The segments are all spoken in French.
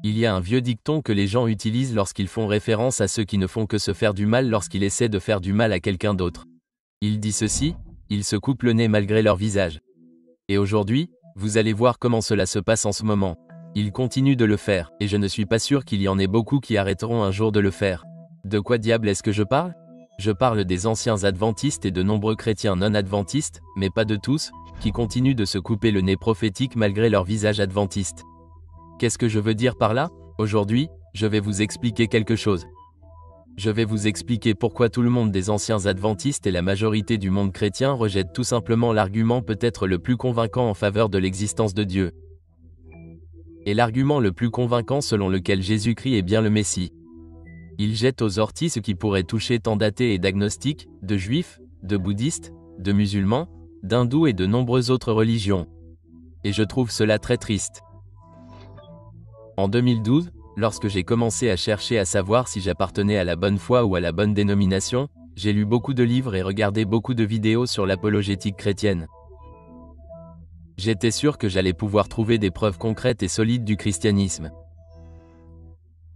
Il y a un vieux dicton que les gens utilisent lorsqu'ils font référence à ceux qui ne font que se faire du mal lorsqu'ils essaient de faire du mal à quelqu'un d'autre. Il dit ceci, ils se coupent le nez malgré leur visage. Et aujourd'hui, vous allez voir comment cela se passe en ce moment. Ils continuent de le faire, et je ne suis pas sûr qu'il y en ait beaucoup qui arrêteront un jour de le faire. De quoi diable est-ce que je parle ? Je parle des anciens adventistes et de nombreux chrétiens non-adventistes, mais pas de tous, qui continuent de se couper le nez prophétique malgré leur visage adventiste. Qu'est-ce que je veux dire par là ? Aujourd'hui, je vais vous expliquer quelque chose. Je vais vous expliquer pourquoi tout le monde des anciens adventistes et la majorité du monde chrétien rejette tout simplement l'argument peut-être le plus convaincant en faveur de l'existence de Dieu. Et l'argument le plus convaincant selon lequel Jésus-Christ est bien le Messie. Il jette aux orties ce qui pourrait toucher tant d'athées et d'agnostiques, de juifs, de bouddhistes, de musulmans, d'hindous et de nombreuses autres religions. Et je trouve cela très triste. En 2012, lorsque j'ai commencé à chercher à savoir si j'appartenais à la bonne foi ou à la bonne dénomination, j'ai lu beaucoup de livres et regardé beaucoup de vidéos sur l'apologétique chrétienne. J'étais sûr que j'allais pouvoir trouver des preuves concrètes et solides du christianisme.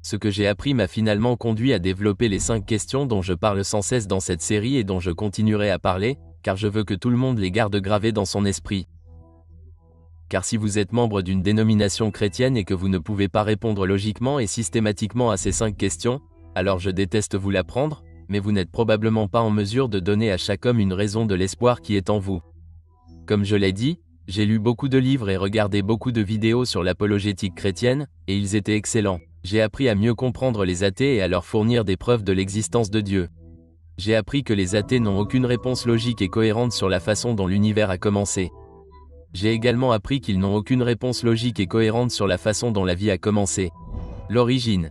Ce que j'ai appris m'a finalement conduit à développer les 5 questions dont je parle sans cesse dans cette série et dont je continuerai à parler, car je veux que tout le monde les garde gravées dans son esprit. Car si vous êtes membre d'une dénomination chrétienne et que vous ne pouvez pas répondre logiquement et systématiquement à ces 5 questions, alors je déteste vous l'apprendre, mais vous n'êtes probablement pas en mesure de donner à chaque homme une raison de l'espoir qui est en vous. Comme je l'ai dit, j'ai lu beaucoup de livres et regardé beaucoup de vidéos sur l'apologétique chrétienne, et ils étaient excellents. J'ai appris à mieux comprendre les athées et à leur fournir des preuves de l'existence de Dieu. J'ai appris que les athées n'ont aucune réponse logique et cohérente sur la façon dont l'univers a commencé. J'ai également appris qu'ils n'ont aucune réponse logique et cohérente sur la façon dont la vie a commencé. L'origine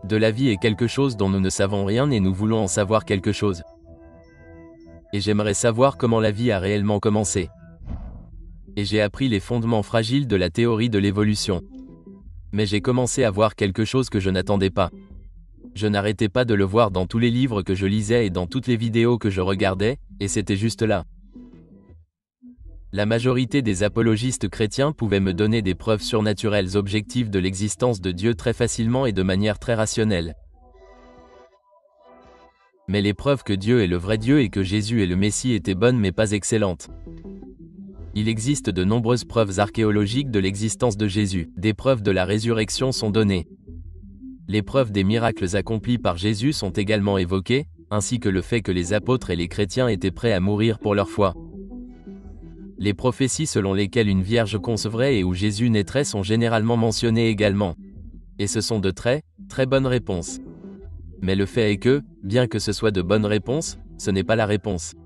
de la vie est quelque chose dont nous ne savons rien et nous voulons en savoir quelque chose. Et j'aimerais savoir comment la vie a réellement commencé. Et j'ai appris les fondements fragiles de la théorie de l'évolution. Mais j'ai commencé à voir quelque chose que je n'attendais pas. Je n'arrêtais pas de le voir dans tous les livres que je lisais et dans toutes les vidéos que je regardais, et c'était juste là. La majorité des apologistes chrétiens pouvaient me donner des preuves surnaturelles objectives de l'existence de Dieu très facilement et de manière très rationnelle. Mais les preuves que Dieu est le vrai Dieu et que Jésus est le Messie étaient bonnes mais pas excellentes. Il existe de nombreuses preuves archéologiques de l'existence de Jésus. Des preuves de la résurrection sont données. Les preuves des miracles accomplis par Jésus sont également évoquées, ainsi que le fait que les apôtres et les chrétiens étaient prêts à mourir pour leur foi. Les prophéties selon lesquelles une vierge concevrait et où Jésus naîtrait sont généralement mentionnées également. Et ce sont de très bonnes réponses. Mais le fait est que, bien que ce soit de bonnes réponses, ce n'est pas la réponse.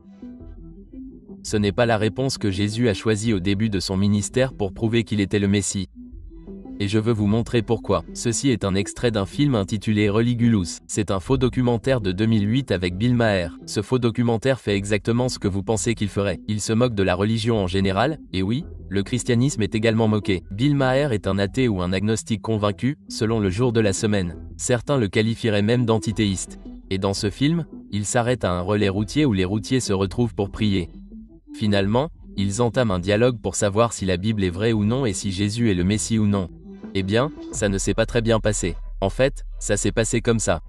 Ce n'est pas la réponse que Jésus a choisie au début de son ministère pour prouver qu'il était le Messie. Et je veux vous montrer pourquoi. Ceci est un extrait d'un film intitulé Religulous. C'est un faux documentaire de 2008 avec Bill Maher. Ce faux documentaire fait exactement ce que vous pensez qu'il ferait. Il se moque de la religion en général, et oui, le christianisme est également moqué. Bill Maher est un athée ou un agnostique convaincu, selon le jour de la semaine. Certains le qualifieraient même d'antithéiste. Et dans ce film, il s'arrête à un relais routier où les routiers se retrouvent pour prier. Finalement, ils entament un dialogue pour savoir si la Bible est vraie ou non et si Jésus est le Messie ou non. Eh bien, ça ne s'est pas très bien passé. En fait, ça s'est passé comme ça.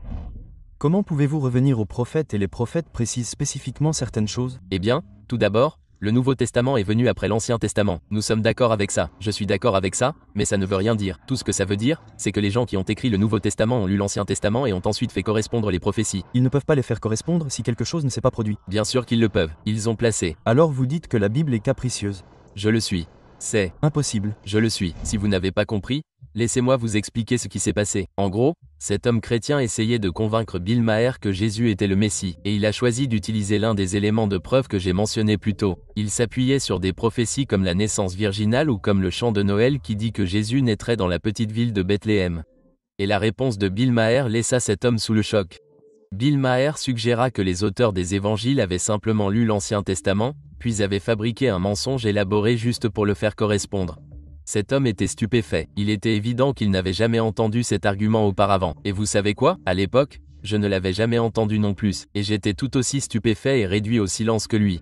Comment pouvez-vous revenir aux prophètes et les prophètes précisent spécifiquement certaines choses ? Eh bien, tout d'abord, le Nouveau Testament est venu après l'Ancien Testament. Nous sommes d'accord avec ça. Je suis d'accord avec ça, mais ça ne veut rien dire. Tout ce que ça veut dire, c'est que les gens qui ont écrit le Nouveau Testament ont lu l'Ancien Testament et ont ensuite fait correspondre les prophéties. Ils ne peuvent pas les faire correspondre si quelque chose ne s'est pas produit. Bien sûr qu'ils le peuvent. Ils ont placé. Alors vous dites que la Bible est capricieuse. Je le suis. C'est impossible. Je le suis. Si vous n'avez pas compris, laissez-moi vous expliquer ce qui s'est passé. En gros, cet homme chrétien essayait de convaincre Bill Maher que Jésus était le Messie, et il a choisi d'utiliser l'un des éléments de preuve que j'ai mentionné plus tôt. Il s'appuyait sur des prophéties comme la naissance virginale ou comme le chant de Noël qui dit que Jésus naîtrait dans la petite ville de Bethléem. Et la réponse de Bill Maher laissa cet homme sous le choc. Bill Maher suggéra que les auteurs des évangiles avaient simplement lu l'Ancien Testament, puis avaient fabriqué un mensonge élaboré juste pour le faire correspondre. Cet homme était stupéfait. Il était évident qu'il n'avait jamais entendu cet argument auparavant. Et vous savez quoi ? À l'époque, je ne l'avais jamais entendu non plus, et j'étais tout aussi stupéfait et réduit au silence que lui.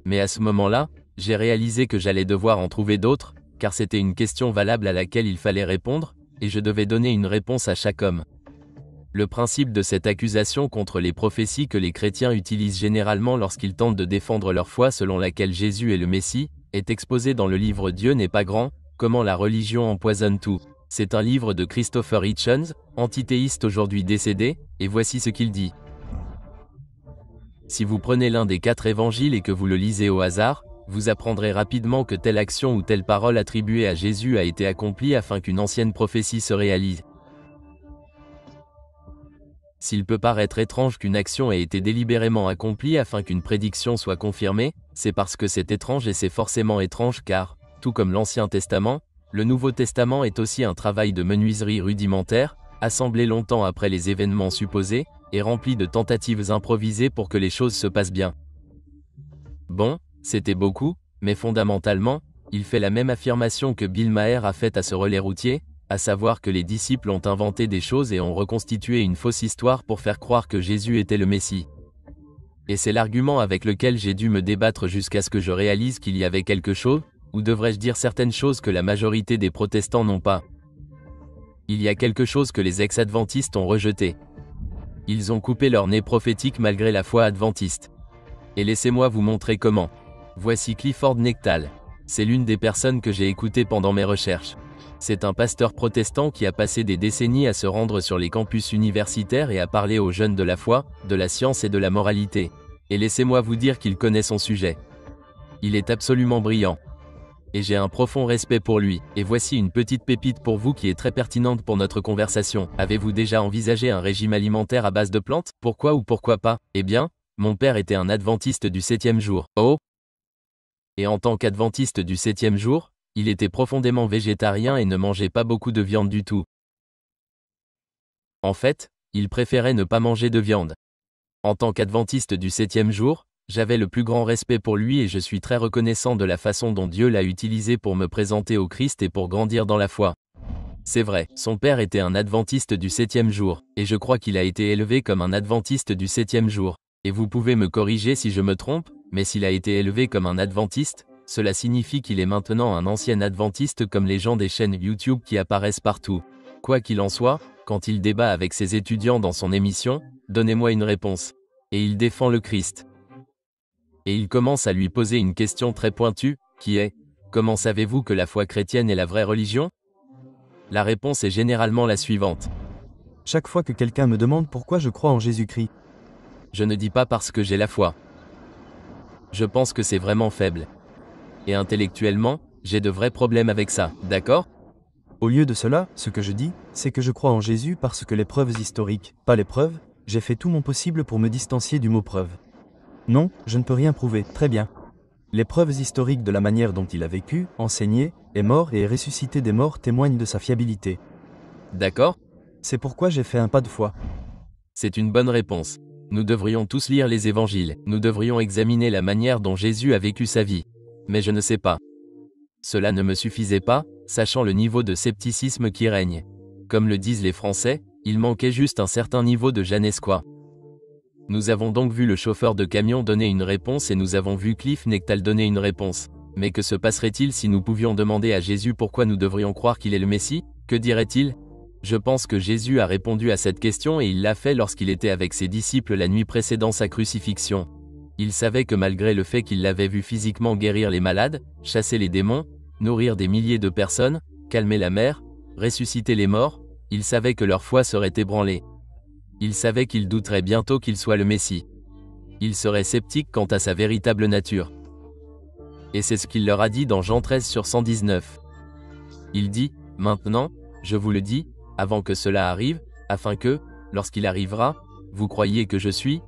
Mais à ce moment-là, j'ai réalisé que j'allais devoir en trouver d'autres, car c'était une question valable à laquelle il fallait répondre, et je devais donner une réponse à chaque homme. Le principe de cette accusation contre les prophéties que les chrétiens utilisent généralement lorsqu'ils tentent de défendre leur foi selon laquelle Jésus est le Messie, est exposé dans le livre Dieu n'est pas grand, comment la religion empoisonne tout. C'est un livre de Christopher Hitchens, antithéiste aujourd'hui décédé, et voici ce qu'il dit. Si vous prenez l'un des 4 évangiles et que vous le lisez au hasard, vous apprendrez rapidement que telle action ou telle parole attribuée à Jésus a été accomplie afin qu'une ancienne prophétie se réalise. S'il peut paraître étrange qu'une action ait été délibérément accomplie afin qu'une prédiction soit confirmée, c'est parce que c'est étrange et c'est forcément étrange car, tout comme l'Ancien Testament, le Nouveau Testament est aussi un travail de menuiserie rudimentaire, assemblé longtemps après les événements supposés, et rempli de tentatives improvisées pour que les choses se passent bien. Bon, c'était beaucoup, mais fondamentalement, il fait la même affirmation que Bill Maher a faite à ce relais routier, à savoir que les disciples ont inventé des choses et ont reconstitué une fausse histoire pour faire croire que Jésus était le Messie. Et c'est l'argument avec lequel j'ai dû me débattre jusqu'à ce que je réalise qu'il y avait quelque chose, ou devrais-je dire certaines choses que la majorité des protestants n'ont pas. Il y a quelque chose que les ex-adventistes ont rejeté. Ils ont coupé leur nez prophétique malgré la foi adventiste. Et laissez-moi vous montrer comment. Voici Clifford Nectal. C'est l'une des personnes que j'ai écoutées pendant mes recherches. C'est un pasteur protestant qui a passé des décennies à se rendre sur les campus universitaires et à parler aux jeunes de la foi, de la science et de la moralité. Et laissez-moi vous dire qu'il connaît son sujet. Il est absolument brillant. Et j'ai un profond respect pour lui. Et voici une petite pépite pour vous qui est très pertinente pour notre conversation. Avez-vous déjà envisagé un régime alimentaire à base de plantes? Pourquoi ou pourquoi pas? Eh bien, mon père était un adventiste du 7e jour. Oh! Et en tant qu'adventiste du 7e jour, il était profondément végétarien et ne mangeait pas beaucoup de viande du tout. En fait, il préférait ne pas manger de viande. En tant qu'adventiste du 7e jour, j'avais le plus grand respect pour lui et je suis très reconnaissant de la façon dont Dieu l'a utilisé pour me présenter au Christ et pour grandir dans la foi. C'est vrai, son père était un adventiste du 7e jour, et je crois qu'il a été élevé comme un adventiste du 7e jour. Et vous pouvez me corriger si je me trompe, mais s'il a été élevé comme un adventiste, cela signifie qu'il est maintenant un ancien adventiste comme les gens des chaînes YouTube qui apparaissent partout. Quoi qu'il en soit, quand il débat avec ses étudiants dans son émission, donnez-moi une réponse. Et il défend le Christ. Et il commence à lui poser une question très pointue, qui est « Comment savez-vous que la foi chrétienne est la vraie religion ?» La réponse est généralement la suivante. Chaque fois que quelqu'un me demande pourquoi je crois en Jésus-Christ, je ne dis pas parce que j'ai la foi. Je pense que c'est vraiment faible. Et intellectuellement, j'ai de vrais problèmes avec ça, d'accord? Au lieu de cela, ce que je dis, c'est que je crois en Jésus parce que les preuves historiques, pas les preuves, j'ai fait tout mon possible pour me distancier du mot preuve. Non, je ne peux rien prouver, très bien. Les preuves historiques de la manière dont il a vécu, enseigné, est mort et est ressuscité des morts témoignent de sa fiabilité. D'accord? C'est pourquoi j'ai fait un pas de foi. C'est une bonne réponse. Nous devrions tous lire les évangiles, nous devrions examiner la manière dont Jésus a vécu sa vie. Mais je ne sais pas. Cela ne me suffisait pas, sachant le niveau de scepticisme qui règne. Comme le disent les Français, il manquait juste un certain niveau de je ne sais quoi. Nous avons donc vu le chauffeur de camion donner une réponse et nous avons vu Cliff Nectal donner une réponse. Mais que se passerait-il si nous pouvions demander à Jésus pourquoi nous devrions croire qu'il est le Messie? Que dirait-il? Je pense que Jésus a répondu à cette question et il l'a fait lorsqu'il était avec ses disciples la nuit précédant sa crucifixion. Il savait que malgré le fait qu'il l'avait vu physiquement guérir les malades, chasser les démons, nourrir des milliers de personnes, calmer la mer, ressusciter les morts, il savait que leur foi serait ébranlée. Il savait qu'il douterait bientôt qu'il soit le Messie. Il serait sceptique quant à sa véritable nature. Et c'est ce qu'il leur a dit dans Jean 13/119. Il dit, « Maintenant, je vous le dis, avant que cela arrive, afin que, lorsqu'il arrivera, vous croyiez que je suis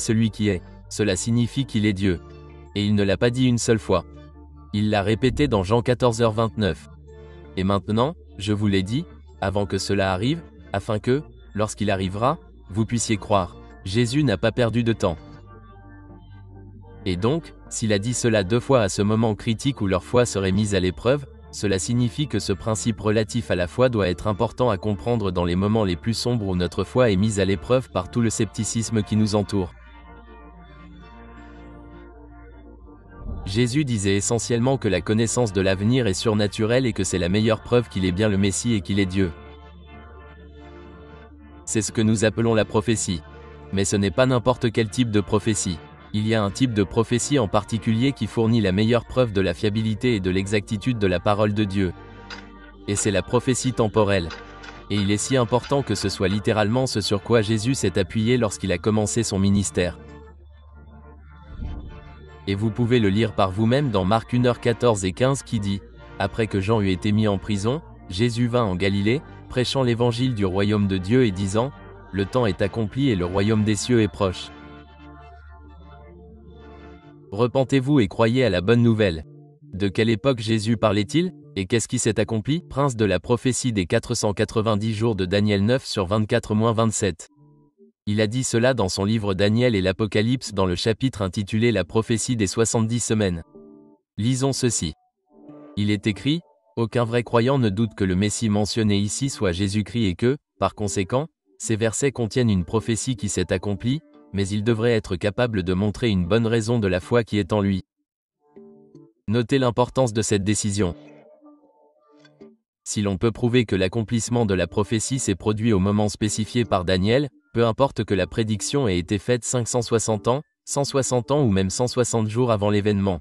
celui qui est. » Cela signifie qu'il est Dieu. Et il ne l'a pas dit une seule fois. Il l'a répété dans Jean 14h29. Et maintenant, je vous l'ai dit, avant que cela arrive, afin que, lorsqu'il arrivera, vous puissiez croire. Jésus n'a pas perdu de temps. Et donc, s'il a dit cela 2 fois à ce moment critique où leur foi serait mise à l'épreuve, cela signifie que ce principe relatif à la foi doit être important à comprendre dans les moments les plus sombres où notre foi est mise à l'épreuve par tout le scepticisme qui nous entoure. Jésus disait essentiellement que la connaissance de l'avenir est surnaturelle et que c'est la meilleure preuve qu'il est bien le Messie et qu'il est Dieu. C'est ce que nous appelons la prophétie. Mais ce n'est pas n'importe quel type de prophétie. Il y a un type de prophétie en particulier qui fournit la meilleure preuve de la fiabilité et de l'exactitude de la parole de Dieu. Et c'est la prophétie temporelle. Et il est si important que ce soit littéralement ce sur quoi Jésus s'est appuyé lorsqu'il a commencé son ministère. Et vous pouvez le lire par vous-même dans Marc 1h14 et 15 qui dit « Après que Jean eut été mis en prison, Jésus vint en Galilée, prêchant l'évangile du royaume de Dieu et disant « Le temps est accompli et le royaume des cieux est proche. Repentez-vous et croyez à la bonne nouvelle. » De quelle époque Jésus parlait-il? Et qu'est-ce qui s'est accompli? Prince de la prophétie des 490 jours de Daniel 9 sur 24-27. Il a dit cela dans son livre Daniel et l'Apocalypse dans le chapitre intitulé La prophétie des 70 semaines. Lisons ceci. Il est écrit, « Aucun vrai croyant ne doute que le Messie mentionné ici soit Jésus-Christ et que, par conséquent, ces versets contiennent une prophétie qui s'est accomplie, mais il devrait être capable de montrer une bonne raison de la foi qui est en lui. » Notez l'importance de cette décision. Si l'on peut prouver que l'accomplissement de la prophétie s'est produit au moment spécifié par Daniel, peu importe que la prédiction ait été faite 560 ans, 160 ans ou même 160 jours avant l'événement.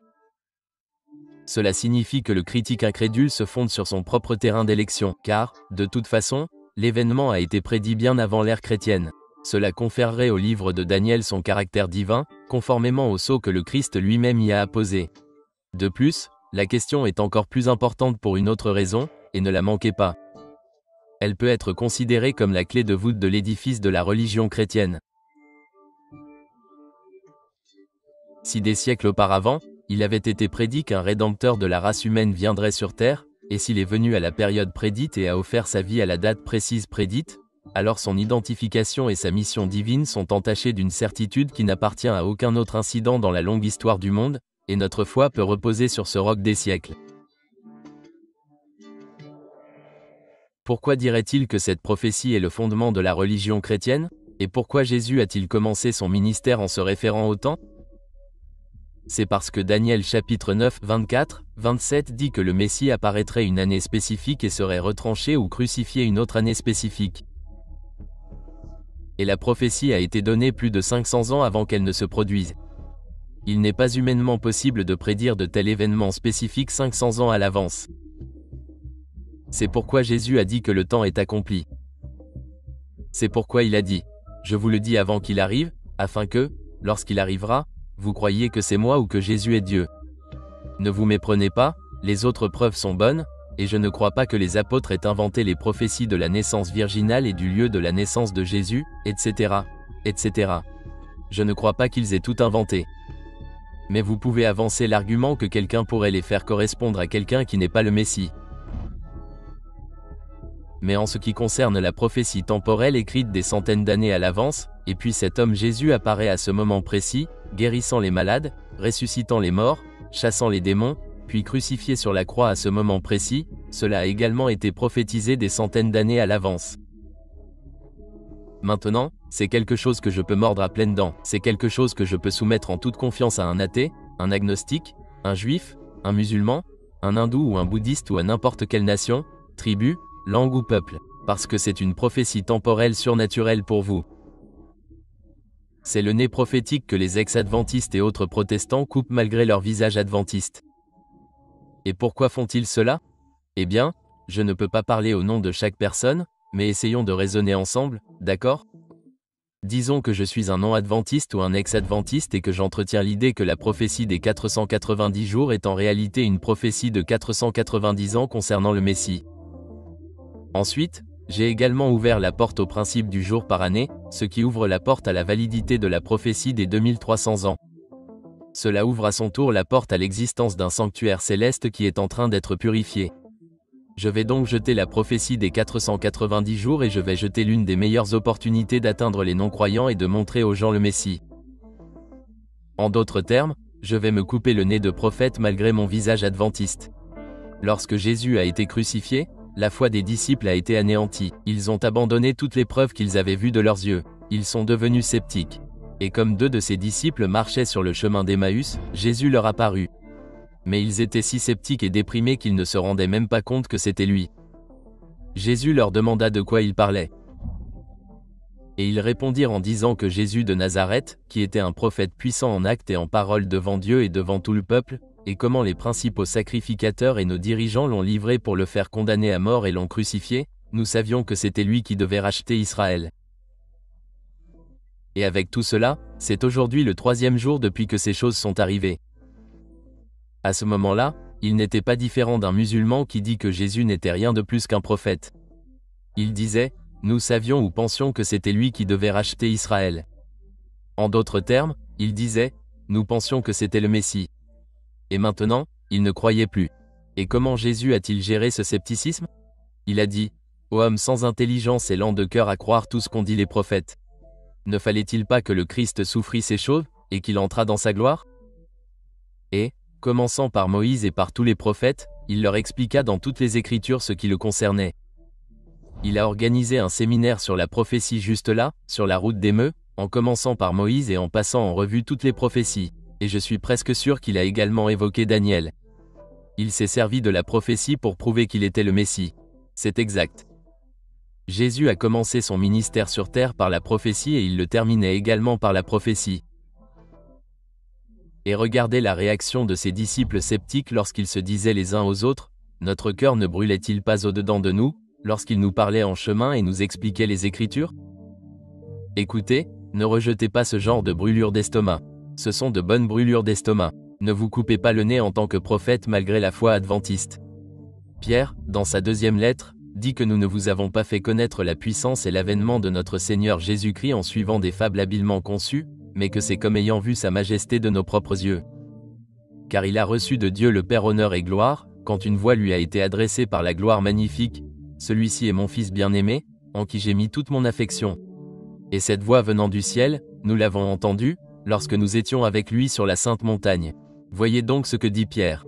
Cela signifie que le critique incrédule se fonde sur son propre terrain d'élection, car, de toute façon, l'événement a été prédit bien avant l'ère chrétienne. Cela conférerait au livre de Daniel son caractère divin, conformément au sceau que le Christ lui-même y a apposé. De plus, la question est encore plus importante pour une autre raison, et ne la manquez pas. Elle peut être considérée comme la clé de voûte de l'édifice de la religion chrétienne. Si des siècles auparavant, il avait été prédit qu'un rédempteur de la race humaine viendrait sur terre, et s'il est venu à la période prédite et a offert sa vie à la date précise prédite, alors son identification et sa mission divine sont entachées d'une certitude qui n'appartient à aucun autre incident dans la longue histoire du monde, et notre foi peut reposer sur ce roc des siècles. Pourquoi dirait-il que cette prophétie est le fondement de la religion chrétienne? Et pourquoi Jésus a-t-il commencé son ministère en se référant au temps? C'est parce que Daniel chapitre 9, 24, 27 dit que le Messie apparaîtrait une année spécifique et serait retranché ou crucifié une autre année spécifique. Et la prophétie a été donnée plus de 500 ans avant qu'elle ne se produise. Il n'est pas humainement possible de prédire de tels événements spécifiques 500 ans à l'avance. C'est pourquoi Jésus a dit que le temps est accompli. C'est pourquoi il a dit « Je vous le dis avant qu'il arrive, afin que, lorsqu'il arrivera, vous croyiez que c'est moi ou que Jésus est Dieu. Ne vous méprenez pas, les autres preuves sont bonnes, et je ne crois pas que les apôtres aient inventé les prophéties de la naissance virginale et du lieu de la naissance de Jésus, etc., etc. Je ne crois pas qu'ils aient tout inventé. Mais vous pouvez avancer l'argument que quelqu'un pourrait les faire correspondre à quelqu'un qui n'est pas le Messie. Mais en ce qui concerne la prophétie temporelle écrite des centaines d'années à l'avance, et puis cet homme Jésus apparaît à ce moment précis, guérissant les malades, ressuscitant les morts, chassant les démons, puis crucifié sur la croix à ce moment précis, cela a également été prophétisé des centaines d'années à l'avance. Maintenant, c'est quelque chose que je peux mordre à pleines dents, c'est quelque chose que je peux soumettre en toute confiance à un athée, un agnostique, un juif, un musulman, un hindou ou un bouddhiste ou à n'importe quelle nation, tribu, langue ou peuple, parce que c'est une prophétie temporelle surnaturelle pour vous. C'est le nez prophétique que les ex-adventistes et autres protestants coupent malgré leur visage adventiste. Et pourquoi font-ils cela? Eh bien, je ne peux pas parler au nom de chaque personne, mais essayons de raisonner ensemble, d'accord? Disons que je suis un non-adventiste ou un ex-adventiste et que j'entretiens l'idée que la prophétie des 490 jours est en réalité une prophétie de 490 ans concernant le Messie. Ensuite, j'ai également ouvert la porte au principe du jour par année, ce qui ouvre la porte à la validité de la prophétie des 2300 ans. Cela ouvre à son tour la porte à l'existence d'un sanctuaire céleste qui est en train d'être purifié. Je vais donc jeter la prophétie des 490 jours et je vais jeter l'une des meilleures opportunités d'atteindre les non-croyants et de montrer aux gens le Messie. En d'autres termes, je vais me couper le nez de prophète malgré mon visage adventiste. Lorsque Jésus a été crucifié, la foi des disciples a été anéantie. Ils ont abandonné toutes les preuves qu'ils avaient vues de leurs yeux. Ils sont devenus sceptiques. Et comme deux de ses disciples marchaient sur le chemin d'Emmaüs, Jésus leur apparut. Mais ils étaient si sceptiques et déprimés qu'ils ne se rendaient même pas compte que c'était lui. Jésus leur demanda de quoi il parlait. Et ils répondirent en disant que Jésus de Nazareth, qui était un prophète puissant en actes et en paroles devant Dieu et devant tout le peuple, et comment les principaux sacrificateurs et nos dirigeants l'ont livré pour le faire condamner à mort et l'ont crucifié, nous savions que c'était lui qui devait racheter Israël. Et avec tout cela, c'est aujourd'hui le 3e jour depuis que ces choses sont arrivées. À ce moment-là, il n'était pas différent d'un musulman qui dit que Jésus n'était rien de plus qu'un prophète. Il disait, nous savions ou pensions que c'était lui qui devait racheter Israël. En d'autres termes, il disait, nous pensions que c'était le Messie. Et maintenant, il ne croyait plus. Et comment Jésus a-t-il géré ce scepticisme? Il a dit, ô homme sans intelligence et lent de cœur à croire tout ce qu'ont dit les prophètes. Ne fallait-il pas que le Christ souffrit ces choses, et qu'il entrât dans sa gloire? Et, commençant par Moïse et par tous les prophètes, il leur expliqua dans toutes les Écritures ce qui le concernait. Il a organisé un séminaire sur la prophétie juste là, sur la route d'Émeu, en commençant par Moïse et en passant en revue toutes les prophéties, et je suis presque sûr qu'il a également évoqué Daniel. Il s'est servi de la prophétie pour prouver qu'il était le Messie. C'est exact. Jésus a commencé son ministère sur terre par la prophétie et il le terminait également par la prophétie. Et regardez la réaction de ses disciples sceptiques lorsqu'ils se disaient les uns aux autres, notre cœur ne brûlait-il pas au-dedans de nous, lorsqu'il nous parlait en chemin et nous expliquait les Écritures? Écoutez, ne rejetez pas ce genre de brûlures d'estomac. Ce sont de bonnes brûlures d'estomac. Ne vous coupez pas le nez en tant que prophète malgré la foi adventiste. Pierre, dans sa 2e lettre, dit que nous ne vous avons pas fait connaître la puissance et l'avènement de notre Seigneur Jésus-Christ en suivant des fables habilement conçues, mais que c'est comme ayant vu sa majesté de nos propres yeux. Car il a reçu de Dieu le Père honneur et gloire, quand une voix lui a été adressée par la gloire magnifique, celui-ci est mon Fils bien-aimé, en qui j'ai mis toute mon affection. Et cette voix venant du ciel, nous l'avons entendue, lorsque nous étions avec lui sur la sainte montagne. Voyez donc ce que dit Pierre.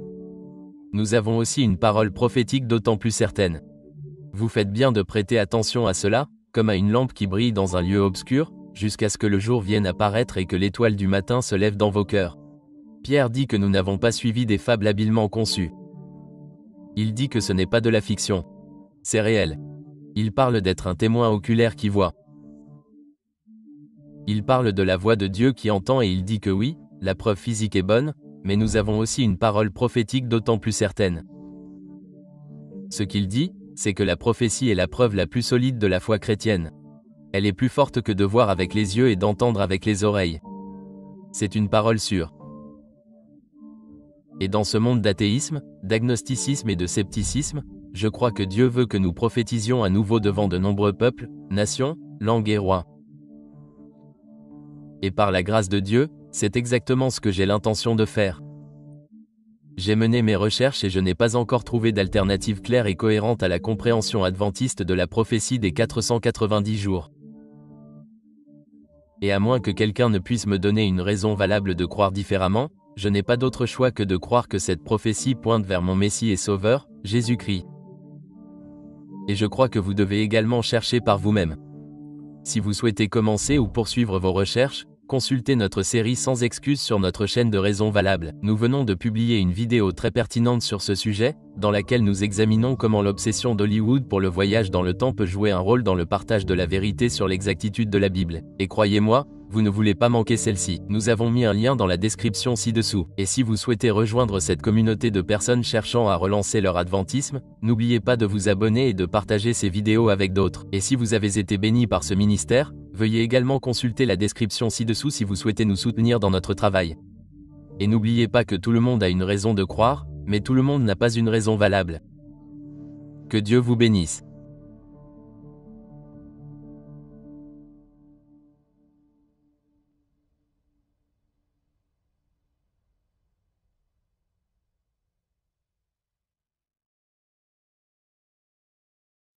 Nous avons aussi une parole prophétique d'autant plus certaine. Vous faites bien de prêter attention à cela, comme à une lampe qui brille dans un lieu obscur, jusqu'à ce que le jour vienne apparaître et que l'étoile du matin se lève dans vos cœurs. Pierre dit que nous n'avons pas suivi des fables habilement conçues. Il dit que ce n'est pas de la fiction. C'est réel. Il parle d'être un témoin oculaire qui voit. Il parle de la voix de Dieu qui entend et il dit que oui, la preuve physique est bonne, mais nous avons aussi une parole prophétique d'autant plus certaine. Ce qu'il dit, c'est que la prophétie est la preuve la plus solide de la foi chrétienne. Elle est plus forte que de voir avec les yeux et d'entendre avec les oreilles. C'est une parole sûre. Et dans ce monde d'athéisme, d'agnosticisme et de scepticisme, je crois que Dieu veut que nous prophétisions à nouveau devant de nombreux peuples, nations, langues et rois. Et par la grâce de Dieu, c'est exactement ce que j'ai l'intention de faire. J'ai mené mes recherches et je n'ai pas encore trouvé d'alternative claire et cohérente à la compréhension adventiste de la prophétie des 490 jours. Et à moins que quelqu'un ne puisse me donner une raison valable de croire différemment, je n'ai pas d'autre choix que de croire que cette prophétie pointe vers mon Messie et Sauveur, Jésus-Christ. Et je crois que vous devez également chercher par vous-même. Si vous souhaitez commencer ou poursuivre vos recherches, consultez notre série sans excuses sur notre chaîne de raisons valables. Nous venons de publier une vidéo très pertinente sur ce sujet, dans laquelle nous examinons comment l'obsession d'Hollywood pour le voyage dans le temps peut jouer un rôle dans le partage de la vérité sur l'exactitude de la Bible. Et croyez-moi, vous ne voulez pas manquer celle-ci. Nous avons mis un lien dans la description ci-dessous. Et si vous souhaitez rejoindre cette communauté de personnes cherchant à relancer leur adventisme, n'oubliez pas de vous abonner et de partager ces vidéos avec d'autres. Et si vous avez été béni par ce ministère, veuillez également consulter la description ci-dessous si vous souhaitez nous soutenir dans notre travail. Et n'oubliez pas que tout le monde a une raison de croire, mais tout le monde n'a pas une raison valable. Que Dieu vous bénisse.